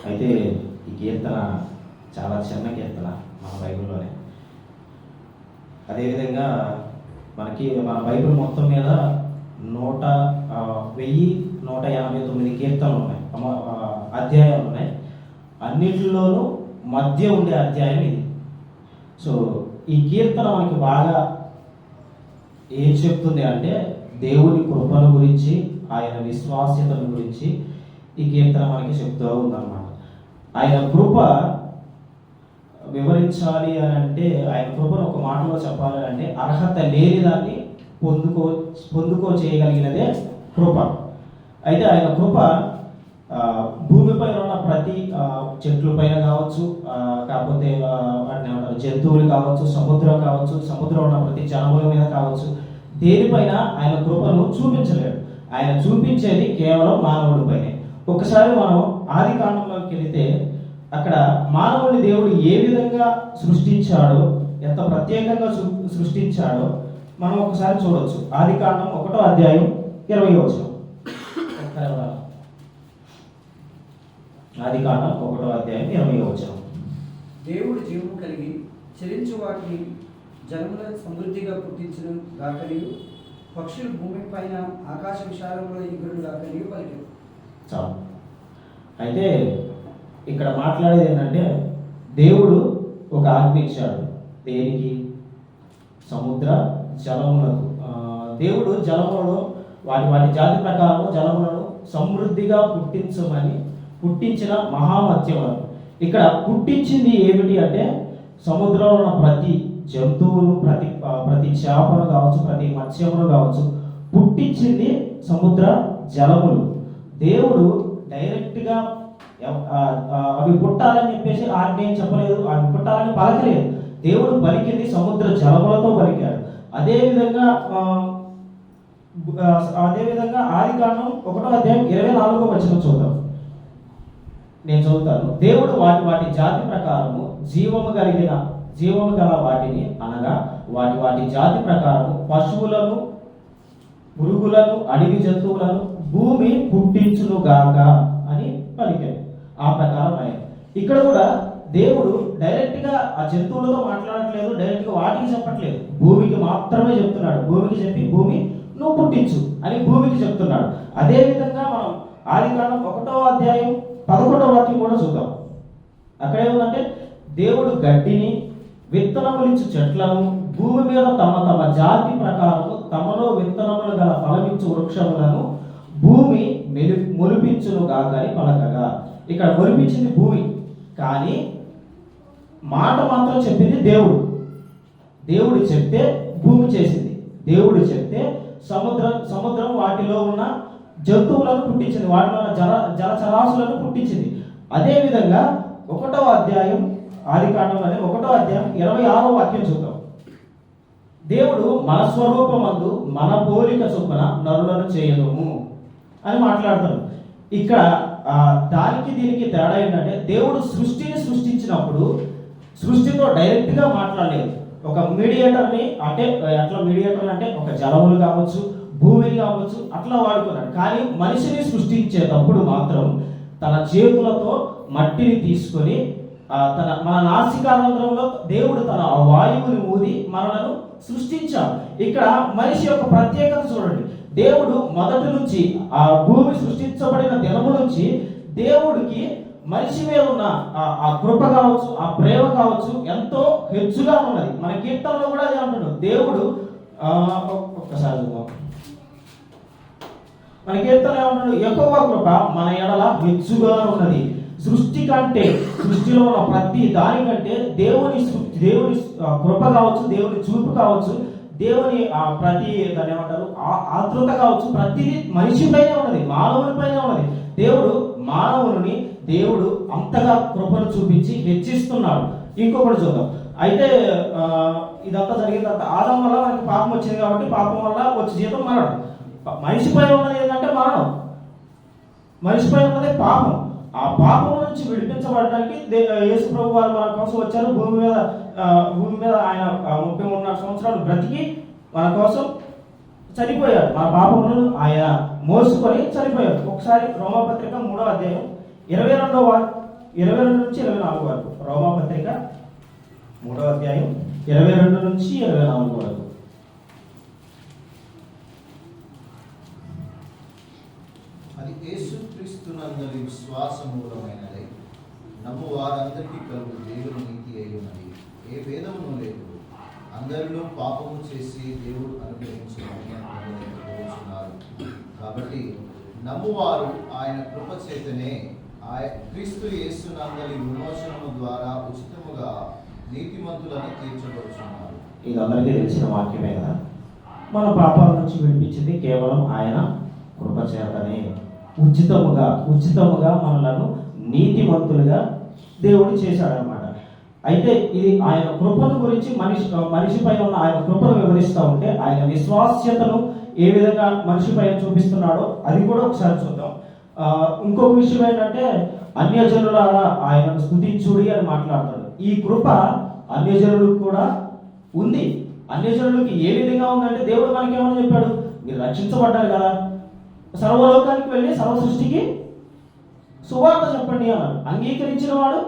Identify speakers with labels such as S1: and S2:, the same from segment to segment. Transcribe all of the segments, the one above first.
S1: అయితే ఈ కీర్తన చాలా చిన్న కీర్తన మన బైబిల్లోనే. అదేవిధంగా మన బైబిల్ మొత్తం మీద 1189 కీర్తనలు ఉన్నాయి, అధ్యాయాలు ఉన్నాయి. అన్నిటిలోనూ మధ్య ఉండే అధ్యాయం ఇది. సో ఈ కీర్తన మనకి బాగా ఏం చెప్తుంది అంటే దేవుని కృపను గురించి, ఆయన విశ్వాస్యతను గురించి ఈ కీర్తన మనకి చెప్తూ ఉందన్నమాట. ఆయన కృప వివరించాలి అని అంటే, ఆయన కృపను ఒక మాటలో చెప్పాలి అంటే, అర్హత లేని దాన్ని పొందుకో చేయగలిగినదే కృప. అయితే ఆయన కృప భూమిపైన ఉన్న ప్రతి చెట్ల పైన కావచ్చు, కాకపోతే జంతువులు కావచ్చు, సముద్రం కావచ్చు, సముద్రం ఉన్న ప్రతి జనముల మీద కావచ్చు, దేనిపైన ఆయన కృపను చూపించలేడు. ఆయన చూపించేది కేవలం మానవుడి పైనే. ఒకసారి మనం ఆది కాండంలోకి వెళితే అక్కడ మానవుడిని దేవుడు ఏ విధంగా సృష్టించాడో, ఎంత ప్రత్యేకంగా సృష్టించాడో మనం ఒకసారి చూడవచ్చు. ఆది కాండం 1వ అధ్యాయం 20వ వచనం. ఆది కాండం 1వ అధ్యాయం 20వ వచనం.
S2: దేవుడు జీవము కలిగి చలించు వాటిని జలముల సమృద్ధిగా పుట్టించిన గాకరియు, పక్షులు భూమి పైన ఆకాశ విశాలంలో ఎగురుడు గాకరియు పలికారు.
S1: చాలు. అయితే ఇక్కడ మాట్లాడేది ఏంటంటే, దేవుడు ఒక ఆజ్ఞ ఇచ్చాడు. దేనికి? సముద్ర జలములకు. దేవుడు జలములను వాటి జాతి ప్రకారం జలములను సమృద్ధిగా పుట్టించిన మహామత్యములను. ఇక్కడ పుట్టించింది ఏమిటి అంటే, సముద్రంలో ఉన్న ప్రతి జంతువును, ప్రతి చేపను కావచ్చు, ప్రతి మత్స్యమును కావచ్చు, పుట్టించింది సముద్ర జలములు. దేవుడు డైరెక్ట్గా అవి పుట్టాలని చెప్పేసి ఆజ్ఞ చెప్పలేదు, అవి పుట్టాలని పలకలేదు. దేవుడు పలికింది సముద్ర జలములతో పలికాడు. అదేవిధంగా ఆది కాండం 1వ అధ్యాయం 24వ వచనం చూద్దాం. నేను చదువుతాను. దేవుడు వాటి జాతి ప్రకారము జీవము గల వాటిని, అనగా వాటి జాతి ప్రకారము పశువులను, పురుగులను, అడవి జంతువులను భూమి పుట్టించును గాక అని పలికాడు. ఆ ప్రకారం ఆయన ఇక్కడ కూడా దేవుడు డైరెక్ట్గా ఆ జంతువులతో మాట్లాడట్లేదు, డైరెక్ట్గా వాటికి చెప్పట్లేదు, భూమికి మాత్రమే చెప్తున్నాడు. భూమికి చెప్పి, భూమి నువ్వు పుట్టించు అని భూమికి చెప్తున్నాడు. అదేవిధంగా మనం ఆది కాండం 1వ అధ్యాయం 11వ వాక్యం కూడా చూద్దాం. అక్కడ ఏముందంటే, దేవుడు గడ్డిని, విత్తనములిచ్చు చెట్లను, భూమి మీద తమ జాతి ప్రకారము తమలో విత్తనములు గల ఫలమిచ్చు వృక్షములను భూమి మొలిపించును గాక అని పలకగా. ఇక్కడ మొలిపించింది భూమి, కానీ మాట మాత్రం చెప్పింది దేవుడు. దేవుడు చెప్తే భూమి చేసింది. దేవుడు చెప్తే సముద్రం వాటిలో ఉన్న జంతువులను పుట్టించింది, వాటిలో ఉన్న జలచరాశులను పుట్టించింది. అదేవిధంగా 1వ అధ్యాయం ఆది కాండంలోనే 1వ అధ్యాయం 26వ వాక్యం చూద్దాం. దేవుడు మన స్వరూపమందు మన పోలిక చొప్పున నరులను చేయదుము అని మాట్లాడతాడు. ఇక్కడ దానికి దీనికి తేడా ఏంటంటే, దేవుడు సృష్టిని సృష్టించినప్పుడు సృష్టితో డైరెక్ట్గా మాట్లాడలేదు. ఒక మీడియేటర్ని, అంటే అట్లా మీడియేటర్ అంటే ఒక జలములు కావచ్చు, భూమిని కావచ్చు, అట్లా వాడుకున్నాడు. కానీ మనిషిని సృష్టించేటప్పుడు మాత్రం తన చేతులతో మట్టిని తీసుకొని మన నాసికారంధ్రంలో దేవుడు తన వాయువుని ఊది మనలను సృష్టించాడు. ఇక్కడ మనిషి యొక్క ప్రత్యేకత చూడండి. దేవుడు మొదటి నుంచి, ఆ భూమి సృష్టించబడిన దినము నుంచి దేవుడికి మనిషి మీద ఉన్న ఆ కృప కావచ్చు, ఆ ప్రేమ కావచ్చు ఎంతో హెచ్చుగా ఉన్నది. మన కీర్తనలో కూడా అదే అంటున్నాడు. దేవుడు ఒక్కసారి మన కీర్తన ఏమంటాడు? యెహోవా కృప మన ఎడల హెచ్చుగా ఉన్నది. సృష్టి కంటే, సృష్టిలో ఉన్న ప్రతి దానికంటే దేవుని కృప కావచ్చు, దేవుని చూపు కావచ్చు, దేవుని ప్రతి దాన్ని ఏమంటారు ఆతృత కావచ్చు, ప్రతిదీ మనిషిపైనే ఉన్నది, మానవునిపైనే ఉన్నది. దేవుడు అంతగా కృపను చూపించి హెచ్చిస్తున్నాడు. ఇంకొకటి చూద్దాం. అయితే ఇదంతా జరిగిన తర్వాత ఆదం వల్ల మనకి పాపం వచ్చింది కాబట్టి, పాపం వల్ల వచ్చే జీతం మరణం. మనిషిపై ఉన్నది ఏంటంటే మరణం, మనిషిపై ఉన్నది పాపం. ఆ పాపం నుంచి విడిపించబడడానికి యేసు ప్రభు వారు మన కోసం వచ్చారు. భూమి మీద ఆయన 33 సంవత్సరాలు బ్రతికి మన కోసం చనిపోయారు. మన పాపములను ఆయన మోసుకొని చనిపోయారు. ఒకసారి రోమాపత్రిక 3వ అధ్యాయం 22 నుంచి 24 వరకు. రోమాపత్రిక 3వ అధ్యాయం 22 నుంచి 24 వరకు.
S3: అది యేసుక్రీస్తునందలి విశ్వాస మూలమైనదై నమ్ము వారందరికీ కలుగు దేవుని నీతి అయి ఉన్నది. ఏ భేదమును లేదు. అందరిలో పాపము చేసి దేవుడు అనుగ్రహించిన పొందలేకపోతున్నారు. కాబట్టి నమ్మువారు ఆయన కృప చేతనే క్రీస్తు యేసునందలి విమోచనము ద్వారా ఉచితముగా నీతిమంతులను తీర్చబడుతున్నారు.
S1: ఇది అందరికీ తెలిసిన వాక్యమే కదా. మన పాపాల నుంచి విడిపించింది కేవలం ఆయన కృప చేతనే. ఉచితముగా మనలను నీతిమంతులుగా దేవుడు చేశాడనమాట. అయితే ఇది ఆయన కృపను గురించి మనిషి పైన ఉన్న ఆయన కృపను వివరిస్తూ ఉంటే ఆయన విశ్వాస్యతను ఏ విధంగా మనిషి పైన చూపిస్తున్నాడో అది కూడా ఒకసారి చూద్దాం. ఇంకొక విషయం ఏంటంటే అన్యజనులారా ఆయనను స్తుతించుడి అని మాట్లాడతాడు. ఈ కృప అన్యజనులకు కూడా ఉంది. అన్యజనులకి ఏ విధంగా ఉందంటే దేవుడు మనకేమని చెప్పాడు, మీరు రక్షించబడ్డారు కదా, సర్వలోకానికి వెళ్ళి సర్వ సృష్టికి సువార్త చెప్పండి అన్నాడు. అంగీకరించిన వాడు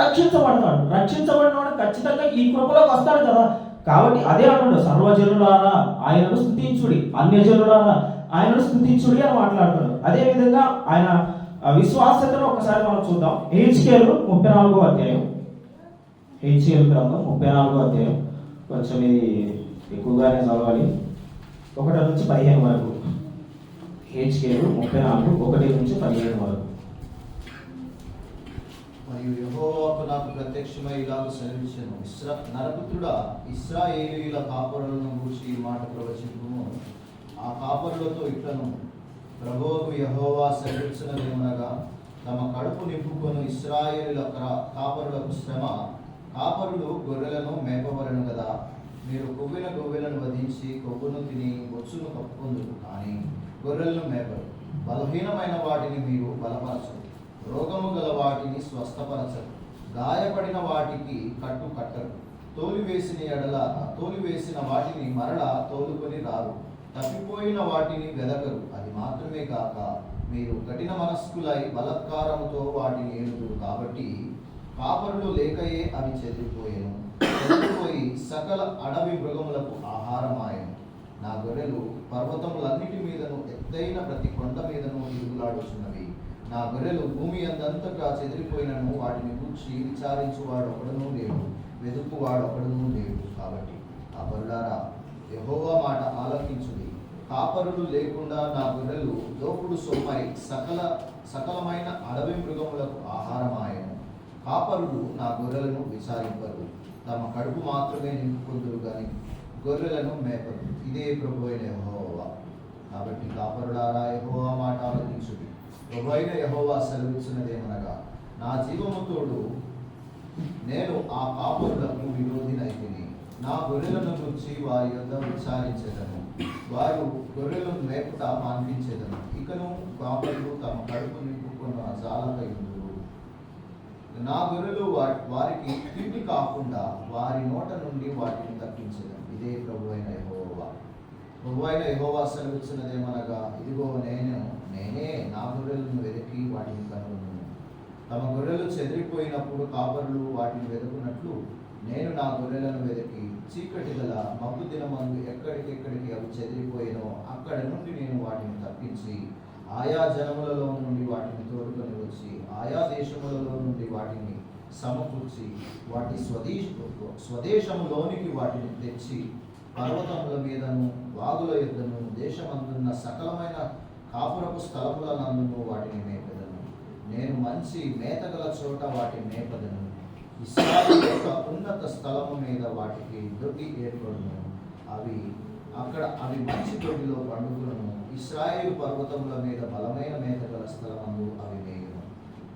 S1: రక్షించబడతాడు. రక్షించబడిన వాడు ఖచ్చితంగా ఈ కృపలోకి వస్తాడు కదా. కాబట్టి అదే అంటాడు, సర్వజనులారా ఆయనను స్తుతించుడి, అన్యజనులారా ఆయనను స్తుతించుడి అని మాట్లాడుతాడు. అదే విధంగా ఆయన విశ్వాసతను ఒకసారి మనం చూద్దాం. హెచ్కేలు 34వ అధ్యాయం. హెచ్కేలు గ్రంథం 34వ అధ్యాయం. కొంచెం ఇది ఎక్కువగానే చదవాలి. 1 నుంచి 15 వరకు. హెచ్కేలు 34 1 నుంచి 15 వరకు.
S3: మరియు యెహోవాకు నాకు ప్రత్యక్షమై ఇలాగ సెలవిచ్చెను, నరపుత్రుడా, ఇశ్రాయేలీయుల కాపరులను గూర్చి ఈ మాట ప్రవచింపుము. ఆ కాపరులతో ఇట్లను, ప్రభువుకు యెహోవా సెలవిచ్చినదేమనగా, తమ కడుపు నింపుకొని ఇశ్రాయేలీయుల కాపరులకు శ్రమ. కాపరులు గొర్రెలను మేపవలను కదా. మీరు కొవ్విన గొవ్వెలను వధించి కొవ్వును తిని బొచ్చును కప్పుకొందురు, కానీ గొర్రెలను మేపరు. బలహీనమైన వాటిని మీరు బలపరచరు, రోగము గల వాటిని స్వస్థపరచరు, గాయపడిన వాటికి కట్టు కట్టరు. తోలివేసిన వాటిని మరలా తోలుకొని రారు, తప్పిపోయిన వాటిని వెదకరు. అది మాత్రమే కాక మీరు కఠిన మనస్కులై బలత్కారముతో వాటిని ఏలుదురు. కాబట్టి కాపరులు లేకయే అవి చెదిరిపోయి సకల అడవి మృగములకు ఆహారమాయను. నా గొర్రెలు పర్వతములన్నిటి మీదను ఎత్తైన ప్రతి కొండ మీదను తిరుగులాడుచున్నవి. నా గొర్రెలు భూమి అందంతగా చెదిరిపోయినను వాటిని గూర్చి విచారించువాడు ఒకడునూ లేడు, వెదుకువాడు ఒకడునూ లేడు. కాబట్టి కాపరులారా, యెహోవా మాట ఆలకించుడి. కాపరులు లేకుండా నా గొర్రెలు దోపుడు సొమ్మై సకలమైన అడవి మృగములకు ఆహారమాయను. కాపరులు నా గొర్రెలను విచారింపరు, తమ కడుపు మాత్రమే నింపుకుందురు గాని గొర్రెలను మేపరు. ఇదే ప్రభువైన యెహోవా. కాబట్టి కాపరులారా, యెహోవా మాట ఆలకించుడి. ప్రభువైన యెహోవా సెలవిచ్చినదేమనగా, నా జీవము తోడు నేను ఆ కాపరులకు విరోధినైతిని. నా గొర్రెలను గురించి వారి యొద్ద విచారించెదను, వారు గొర్రెలను మేపుట మాన్పించెదను. ఇకను కాపరులు తమ కడుపు నింపుకున్న జాలకయుందురు. నా గొర్రెలు వారికి తిండి కాకుండా వారి నోట నుండి వాటిని తప్పించెదను. ఇదే ప్రభువైన యెహోవా. ప్రభువైన యెహోవా సెలవిచ్చినదేమనగా, ఇదిగో నేనే నా గొర్రెలను వెతికి వాటిని కనుగొను. తమ గొర్రెలు చెదిరిపోయినప్పుడు కాపరులు వాటిని వెతుకున్నట్లు నేను నా గొర్రెలను వెతికి చీకటి గల మబ్బు దినమందు ఎక్కడికెక్కడికి అవి చెదిరిపోయినో అక్కడి నుండి నేను వాటిని తప్పించి ఆయా జనములలో నుండి వాటిని తోడుకొని వచ్చి ఆయా దేశములలో నుండి వాటిని సమకూర్చి వాటి స్వదేశములోనికి వాటిని తెచ్చి పర్వతముల మీదను వాగుల యొద్దను దేశమందున్న సకలమైన కాపురపు స్థలముల నందును వాటిని మేపెదను. నేను మంచి మేతగల చోట వాటిని మేపదను. ఇశ్రాయేలు యొక్క ఉన్నత స్థలము మీద వాటికి దొడ్డి ఏర్పడును. అవి మంచి దొడ్డిలో పండుగలను. ఇశ్రాయేలు పర్వతముల మీద బలమైన మేతగల స్థలమందు అవి మేయును.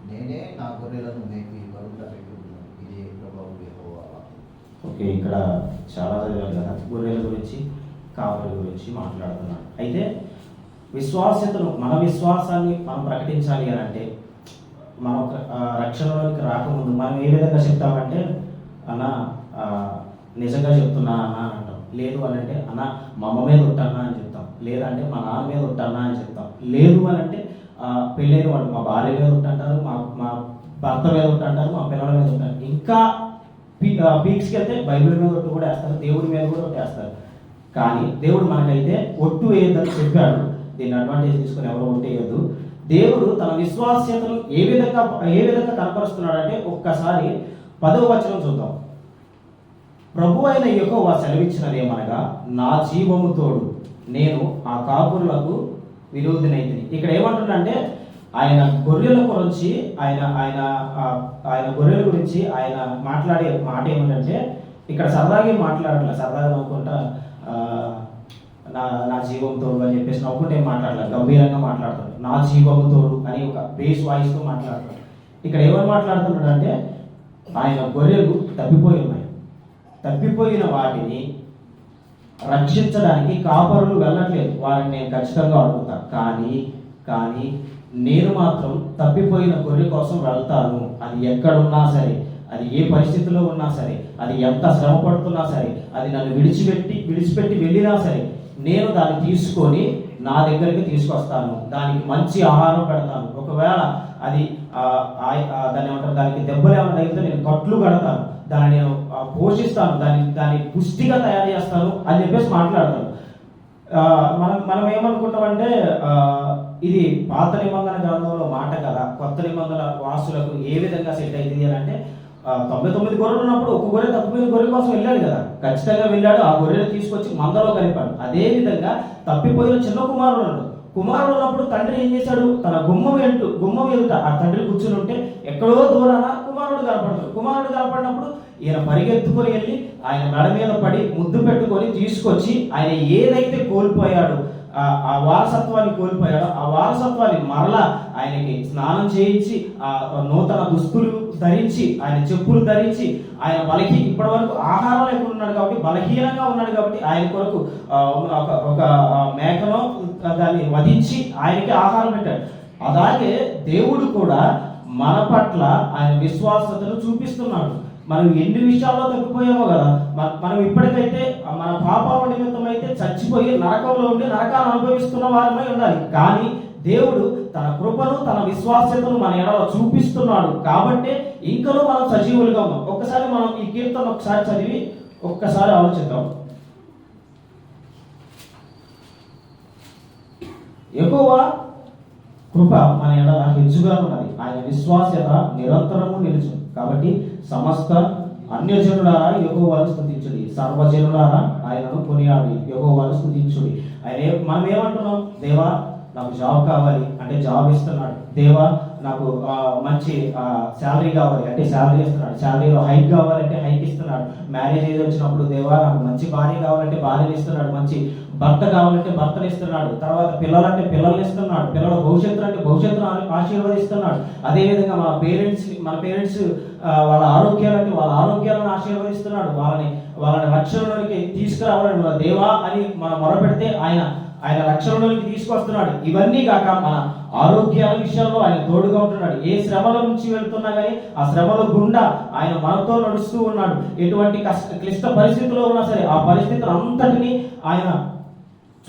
S3: నేనే నా గొర్రెలను మేపి బరుట పెట్టును. ఇదే ప్రభువు యెహోవా.
S1: ఓకే, ఇక్కడ చాలా చదివారు కదా. గొర్రెల గురించి, కాపరి గురించి మాట్లాడుతున్నాడు. అయితే మన విశ్వాసాన్ని మనం ప్రకటించాలి అని అంటే, మనం రక్షణలోనికి రాకముందు మనం ఏ విధంగా చెప్తామంటే, అన్న నిజంగా చెప్తున్నా అన్న అని అంటాం. లేదు అని అంటే, అన్న మా అమ్మ మీద ఉంటానా అని చెప్తాం. లేదంటే మా నాన్న మీద ఉంటానా అని చెప్తాం. లేదు అని అంటే పెళ్ళైన వాళ్ళు మా భార్య మీద ఉంటుంటారు, మా భర్త మీద ఒకటి అంటారు, మా పిల్లల మీద ఉంటారు, ఇంకా పీక్స్కి వెళ్తే బైబిల్ మీద ఒట్టు కూడా వేస్తారు, దేవుడి మీద కూడా ఒట్టు వేస్తారు. కానీ దేవుడు మనకైతే ఒట్టు వేయద్దని చెప్పాడు. దీన్ని అడ్వాంటేజ్ తీసుకుని ఎవరు ఒట్టు వేయద్దు. దేవుడు తన విశ్వాస్యతను ఏ విధంగా కనపరుస్తున్నాడంటే ఒక్కసారి 10వ వచనం చూద్దాం. ప్రభు అయిన యెహోవా సెలవిచ్చినదేమనగా, నా జీవము తోడు నేను ఆ కాపురులకు విరోధినైతిని. ఇక్కడ ఏమంటుందంటే ఆయన గొర్రెల గురించి ఆయన గొర్రెల గురించి ఆయన మాట్లాడే మాట ఏమిటంటే, ఇక్కడ సరదాగా మాట్లాడట్లేదు, సరదాగా అనుకుంటా నా జీవం తోడు అని చెప్పేసి నవ్వుకుంటే ఏం మాట్లాడలేదు, గంభీరంగా మాట్లాడతాడు. నా జీవము తోడు అని ఒక బేస్ వాయిస్తో మాట్లాడతాడు. ఇక్కడ ఏమని మాట్లాడుతున్నాడు అంటే, ఆయన గొర్రెలు తప్పిపోయి ఉన్నాయి, తప్పిపోయిన వాటిని రక్షించడానికి కాపరులు వెళ్ళట్లేదు, వారిని నేను ఖచ్చితంగా అడుగుతా. కానీ నేను మాత్రం తప్పిపోయిన గొర్రె కోసం వెళ్తాను. అది ఎక్కడున్నా సరే, అది ఏ పరిస్థితిలో ఉన్నా సరే, అది ఎంత శ్రమ పడుతున్నా సరే, అది నన్ను విడిచిపెట్టి వెళ్ళినా సరే, నేను దాన్ని తీసుకొని నా దగ్గరికి తీసుకొస్తాను, దానికి మంచి ఆహారం పెడతాను. ఒకవేళ అది దాన్ని ఏమంటారు, దానికి దెబ్బలు ఏమైనా తగిలితే నేను కట్లు కడతాను, దాన్ని నేను పోషిస్తాను, దాన్ని పుష్టిగా తయారు చేస్తాను అని చెప్పేసి మాట్లాడతాను. మనం ఏమనుకుంటామంటే ఇది పాత నిబంధన గ్రంథంలో మాట కదా, కొత్త నిబంధన వాసులకు ఏ విధంగా సెట్ అవుతుంది అని అంటే, 99 గొర్రెలు ఉన్నప్పుడు ఒక గొర్రె తప్పిపోయిన గొర్రె కోసం వెళ్ళాడు కదా, ఖచ్చితంగా వెళ్ళాడు, ఆ గొర్రెను తీసుకొచ్చి మందలో కలిపాడు. అదే విధంగా తప్పిపోయిన చిన్న కుమారుడు ఉన్నప్పుడు తండ్రి ఏం చేశాడు, తన గుమ్మం ఎదుట ఆ తండ్రి కూర్చుని ఉంటే ఎక్కడో దూరాన కుమారుడు కనపడినప్పుడు ఈయన పరిగెత్తుకొని వెళ్ళి ఆయన మెడ మీద పడి ముద్దు పెట్టుకొని తీసుకొచ్చి ఆయన ఏదైతే కోల్పోయాడో, ఆ వారసత్వాన్ని కోల్పోయాడో ఆ వారసత్వాన్ని మరలా ఆయనకి స్నానం చేయించి, ఆ నూతన దుస్తులు ధరించి, ఆయన చెప్పులు ధరించి, ఆయన ఇప్పటి వరకు ఆహారం లేకుండా ఉన్నాడు కాబట్టి, బలహీనంగా ఉన్నాడు కాబట్టి ఆయన కొరకు ఒక మేకను దాన్ని వధించి ఆయనకి ఆహారం పెట్టాడు. అలాగే దేవుడు కూడా మన పట్ల ఆయన విశ్వాసతను చూపిస్తున్నాడు. మనం ఎన్ని విషయాల్లో తప్పిపోయామో కదా, మనం ఇప్పటికైతే మన పాపాల నిమిత్తం అయితే చచ్చిపోయి నరకంలో ఉండి నరకాన్ని అనుభవిస్తున్న వారమై ఉండాలి. కానీ దేవుడు తన కృపను, తన విశ్వాస్యతను మన ఎడల చూపిస్తున్నాడు కాబట్టి ఇంకనూ మనం సజీవులుగా ఉన్నాం. ఒక్కసారి మనం ఈ కీర్తన ఒకసారి చదివి ఒక్కసారి ఆలోచిద్దాం. యెహోవా కృప మన ఎడల హెచ్చుగా ఉన్నది, ఆయన విశ్వాస్యత నిరంతరము నిలుచు. కాబట్టి సమస్త అన్యజనులారా యెహోవాను స్తుతించుడి, సర్వజనులారా ఆయనను కొనియాడి యెహోవాను స్తుతించుడి. మనం ఏమంటున్నాం, దేవా నాకు జాబ్ కావాలి అంటే జాబ్ ఇస్తున్నాడు, దేవా నాకు మంచి శాలరీ కావాలి అంటే శాలరీ ఇస్తున్నాడు, శాలరీలో హైక్ కావాలంటే హైక్ ఇస్తున్నాడు, మ్యారేజ్ ఏజ్ వచ్చినప్పుడు దేవా నాకు మంచి భార్య కావాలంటే భార్యని ఇస్తున్నాడు, మంచి భర్త కావాలంటే భర్తని ఇస్తున్నాడు, తర్వాత పిల్లలంటే పిల్లల్ని ఇస్తున్నాడు, పిల్లల భవిష్యత్తు అంటే భవిష్యత్తును ఆశీర్వదిస్తున్నాడు. అదేవిధంగా మన పేరెంట్స్ వాళ్ళ ఆరోగ్యాలంటే వాళ్ళ ఆరోగ్యాలను ఆశీర్వదిస్తున్నాడు, వాళ్ళని రక్షణలోనికి తీసుకురావాలని దేవా అని మనం మొరపెడితే ఆయన రక్షణలోనికి తీసుకొస్తున్నాడు. ఇవన్నీ కాక మన ఆరోగ్యాల విషయంలో ఆయన తోడుగా ఉంటున్నాడు. ఏ శ్రమల నుంచి వెళ్తున్నా కానీ ఆ శ్రమల గుండా ఆయన మనతో నడుస్తూ ఉన్నాడు. ఎటువంటి క్లిష్ట పరిస్థితుల్లో ఉన్నా సరే ఆ పరిస్థితులు అంతటినీ ఆయన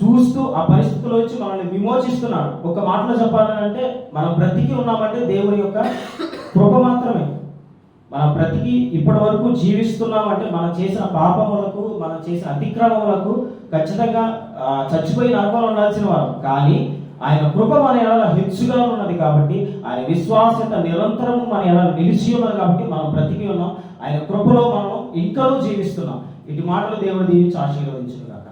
S1: చూస్తూ ఆ పరిస్థితుల్లో నుంచి మనల్ని విమోచిస్తున్నాడు. ఒక మాటలో చెప్పాలంటే మనం బ్రతికి ఉన్నామంటే దేవుని యొక్క కృప మాత్రమే. మనం బ్రతికి ఇప్పటి వరకు జీవిస్తున్నామంటే మనం చేసిన పాపములకు, మనం చేసిన అతిక్రమములకు ఖచ్చితంగా చచ్చిపోయి నరకంలో ఉండాల్సిన వారు. కానీ ఆయన కృప మన ఎడల హెచ్చుగా ఉన్నది కాబట్టి, ఆయన విశ్వాసత నిరంతరము మన ఎడల నిలిచి ఉన్నది కాబట్టి మనం బ్రతికి ఉన్నాం. ఆయన కృపలో మనం ఇంకనూ జీవిస్తున్నాం. ఇటు మాటలు దేవుడు దీవించి ఆశీర్వదించును గాక.